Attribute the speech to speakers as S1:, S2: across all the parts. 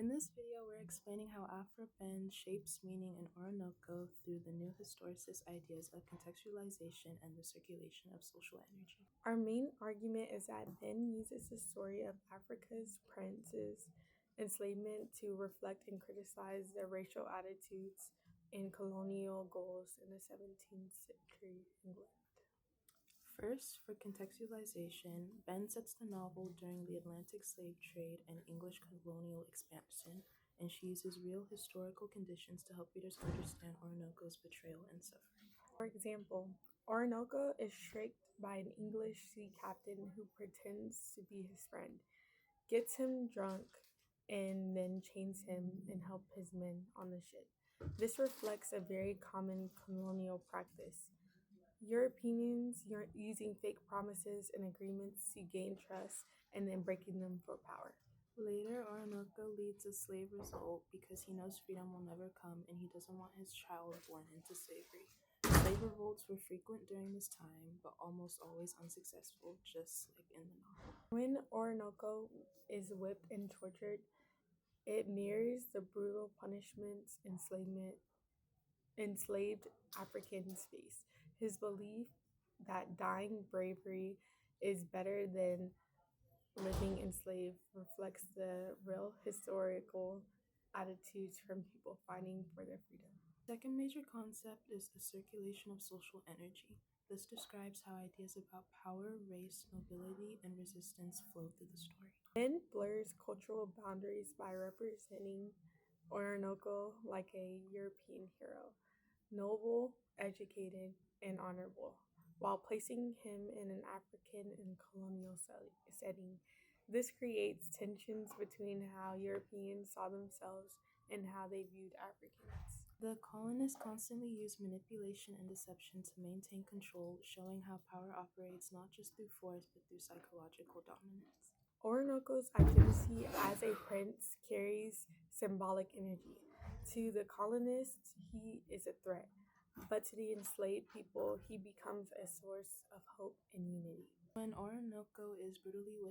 S1: In this video, we're explaining how Afro-Bend shapes meaning in Oroonoko through the new historicist ideas of contextualization and the circulation of social energy.
S2: Our main argument is that Ben uses the story of Africa's princes' enslavement to reflect and criticize the racial attitudes and colonial goals in the 17th century England.
S1: First, for contextualization, Ben sets the novel during the Atlantic slave trade and English colonial expansion, and she uses real historical conditions to help readers understand Oroonoko's betrayal and suffering.
S2: For example, Oroonoko is tricked by an English sea captain who pretends to be his friend, gets him drunk, and then chains him and help his men on the ship. This reflects a very common colonial practice. Europeans using fake promises and agreements to gain trust and then breaking them for power.
S1: Later, Oroonoko leads a slave revolt because he knows freedom will never come and he doesn't want his child born into slavery. Slave revolts were frequent during this time, but almost always unsuccessful, just like in the novel.
S2: When Oroonoko is whipped and tortured, it mirrors the brutal punishments enslaved Africans face. His belief that dying bravery is better than living enslaved reflects the real historical attitudes from people fighting for their freedom.
S1: The second major concept is the circulation of social energy. This describes how ideas about power, race, nobility, and resistance flow through the story.
S2: Ben blurs cultural boundaries by representing Oroonoko like a European hero, noble, educated, and honorable, while placing him in an African and colonial setting. This creates tensions between how Europeans saw themselves and how they viewed Africans.
S1: The colonists constantly use manipulation and deception to maintain control, showing how power operates not just through force but through psychological dominance.
S2: Oroonoko's identity as a prince carries symbolic energy. To the colonists, he is a threat, but to the enslaved people, he becomes a source of hope and unity.
S1: When Oroonoko is brutally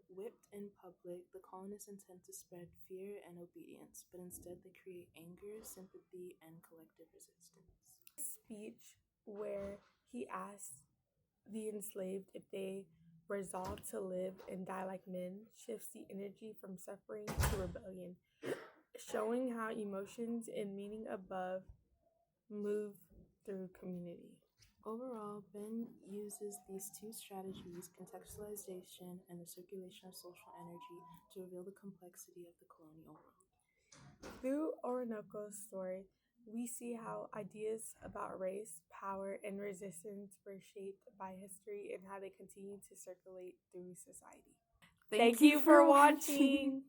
S1: whipped in public, the colonists intend to spread fear and obedience, but instead they create anger, sympathy, and collective resistance.
S2: His speech, where he asks the enslaved if they resolve to live and die like men, shifts the energy from suffering to rebellion, showing how emotions and meaning above move through community.
S1: Overall, Ben uses these two strategies, contextualization and the circulation of social energy, to reveal the complexity of the colonial world.
S2: Through Oroonoko's story, we see how ideas about race, power, and resistance were shaped by history and how they continue to circulate through society. Thank you for watching!